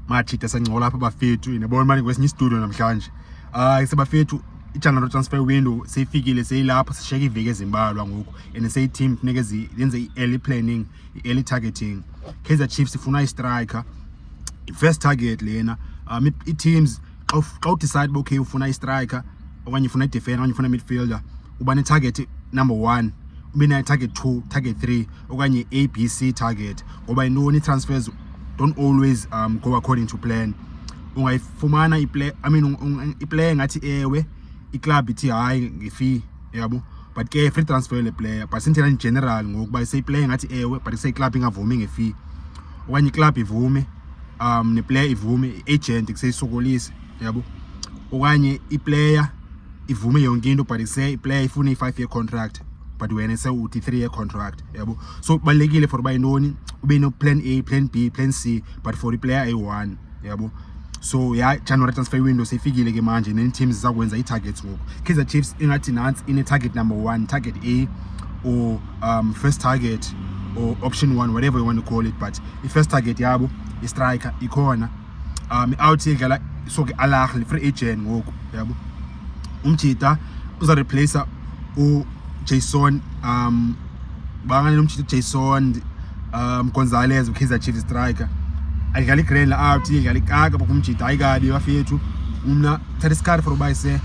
machita sangcola apha bafethu inebona manje kwesinye studio namhlanje sebafethu i-January transfer window seyifikile seyilapha sisheka iveke ezimbalwa ngoku and seyi-team funeke yenze i-early planning, i-early targeting. Kaizer Chiefs ifuna i-striker, i-first target lena. I-teams xa udecide okay ufuna i-striker okanye ufuna i-defender okanye ufuna midfielder uba ne-target number 1, ube ne-target 2, target 3 okanye ABC target, ngoba intoni transfers don't always go according to plan. Ungayifumana i-player ngathi ewe i-club ithi hayi nge-fee yabo, but ke free transfer le player, but sithina in general ngokuba seyi-player ngathi ewe but seyi-club ingavumi nge-fee okanye i-club ivume ne-player ivume, i-agent kuseyisokolisa yabo, okanye i-player ivume yonke into but i-player ifuna i-5-year contract but wena sewuthi 3-year contract yabo. So balekile for uba intoni ube no plan A, plan B, plan C but for i-player A1 yabo. So January transfer window seyifikile ke manje ne-teams zakwenza i-targets ngoku. Kaizer Chiefs ingathi nansi ine-target number 1, target A, or first target or option 1, whatever you want to call it, but i-first target yabo i-striker ikhona. Out idlala so ke Ahly free agent ngoku yabo. Umchita uza replace Jason bangane nomchita Jason Gonzalez Kaizer Chiefs striker. Ayidlala i-grand out idlala ikaka pha kumjida ayikabi bafethu. Umna thatha isikhathi for uba ise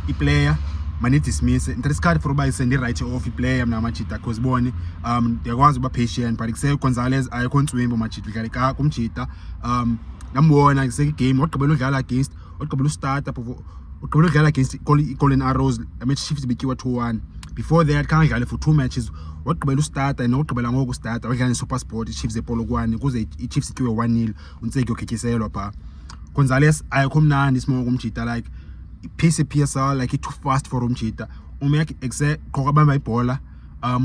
i-player mani dismiss, thatha isikhathi for uba ise ndi-write off i-player mna amajida because bone ndiyakwazi uba patient but kuse Gonzalez ayikho ntswimbo majida idlala ikaka kumjida. Nambona kuse game wagqibela udlala against wagqibela ustarta ugqibela udlala against Golden Arrows, match Chiefs bityiwa 2-1. Before that khange dlale for 2 matches wagqibela ustarta and wagqibela ngoku starta wadlala ne-Super Sport i-Chiefs ePolokwane ukuze i-Chiefs ityiwe 1-0 uNtseki ukhethiselwa pha. Gonzalez ayikho mnandi isimo kumjida like PSL like too fast for umjida. Umek exe qoqa bamba ibhola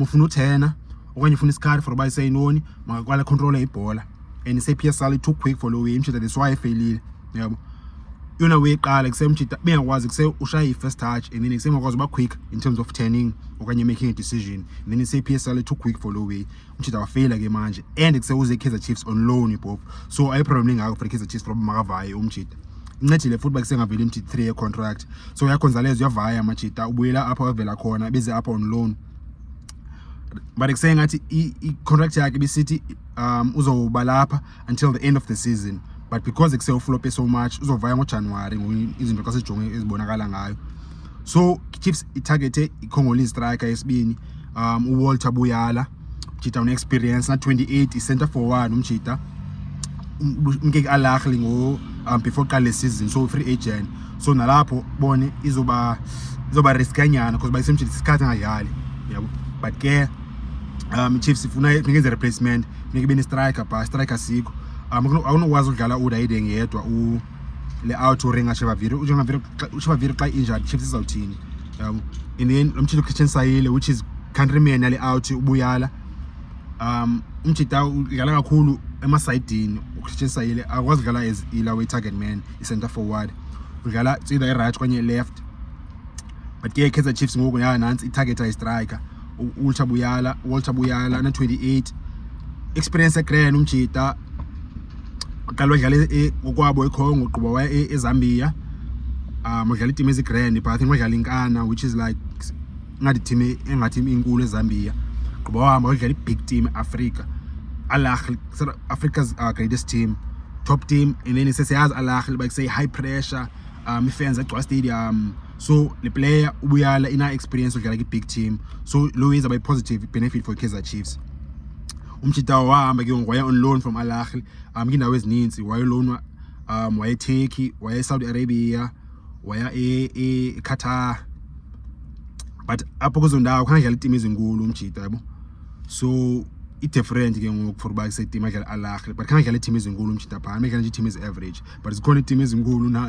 ufuna uthena okanye ufuna isikhathi for uba iseyinoni makakwala control ibhola and PSL too quick for lo way umjida that's why efailile yabo. Yona weqala kusemjida bengakwazi kuse ushaya i-first touch and then kusemakwazi uba quick in terms of turning okanye making a decision, and then PSL too quick for lo way umjida wafeyila ke manje and kuse uze Kaizer Chiefs on loan ibhob. So ayi problem ngako for Kaizer Chiefs problem makavaye umjida incedile futhi bakusengaveli umjida 3-year contract. So Gonzalez uyavaya amajida ubuyela apha wavela khona beze apha on loan, but kusengathi i-contract yakhe bisithi uzoba lapha until the end of the season, but because flop so much uzovaya ngoJanuary izinto xa sijonge ezibonakala ngayo. So Chiefs itargete iCongolese striker yesibini uWalter Bwayla, umjida une-experience na 28, i-center forward umjida umke Ahly ngo before qale season, so free agent. So nalapho bone izoba riskanyana because bayisemjida isikhathi angadlali yabo, but ke Chiefs ifuna ngenze replacement funeka ibe ne-striker but striker sikho. Awunokwazi ukudlala uDaide ngedwa le out uringa Shevaviri xa injured Chiefs izawuthini yabo. And then lo mjida Christian Sayile which is countryman yale out ubuyala umjida udlala kakhulu emasayidini. uChristian Sayile akwazi ukudlala as ila target man, i-center forward udlala either e-right okanye left, but ke Kaizer Chiefs ngoku nansi i-target i-striker Walter Bwayla na 28, experience egrand umjida qala wadlala ngokwabo eCongo uqhuba waya eZambia udlala i-team ezigrand but I think wadlala inkana which is like ngathi team engathi inkulu eZambia, uqhuba wahamba wadlala i-big team Africa Ahly, South Africa's greatest team, top team, and then sesiyazi Ahly like say high pressure fans at stadium. So the player Bwayla ina experience udlala i-big team, so lo is a positive benefit for Kaizer Chiefs. Umjida wahamba ke waya on loan from Ahly indawo ezininzi, waya loan waya Turkey, waya Saudi Arabia, waya Qatar, but apho kuzo ndawo khangadlala i-team ezinkulu umjida yabo. So i-different ke ngoku for uba kuse-team adlala Ahly but khangadlala i-team ezinkulu umjida phana medlala nje i-team ezi-average, but zikhona i-team ezinkulu na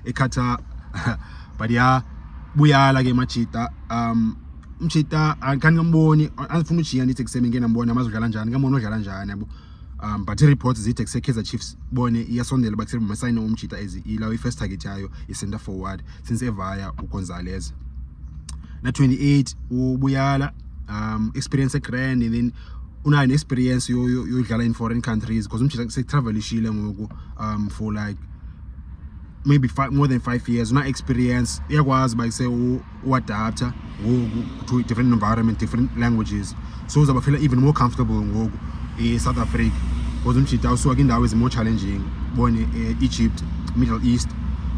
eQatar but Bwayla ke majida umjida kanti ngamboni andifuna ujiya ndithi kuseme ngeke nambona amazodlala njani ngambona odlala njani yabo. But i-reports zithi kuse-Kaizer Chiefs bone iyasondela uba kusebe masayine umjida as ilawo i-first target yayo i-center forward since evaya uGonzalez na 28 uBwayla experience egrand, and then unayo experience yodlala in foreign countries because umjita sekutravelishile ngoku for like maybe more than 5 years. Una experience iyakwazi ba say uadapta ngoku to different environment, different languages, so uzaba feel even more comfortable ngoku South Africa because umjita usuka indawo is more challenging bone Egypt, Middle East,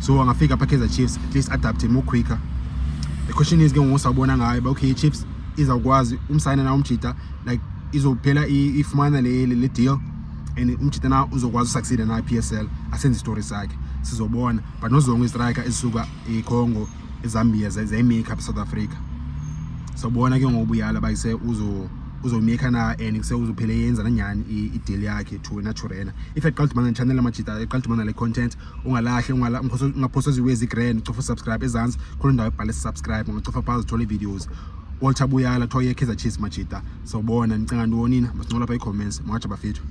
so angafika pa Kaizer Chiefs at least adapt more quicker. The question is ke ngosabona ngayo ba okay Chiefs izakwazi umsayina na umjita like izophela ifumana le deal and umjita na uzokwazi succeed na PSL asenze story sakhe sizobona, but nozonke istriker ezisuka eCongo, eZambia zayimake up South Africa. Sobona ke ngobuyala bayise uzomeka na and kuse uzophela yenza nanyani ideal yakhe to naturena. If eqaltimana channel amajita eqaltimana le content ungalahle ungaphosa ziwezi grand ucofa subscribe ezansi khona indawo ebhale subscribe ungacofa phansi uthola videos Walter Bwayla thoye Kaizer Chiefs majita. Sobona nicinga ntoni na masincola lapha comments mwacha bafethu.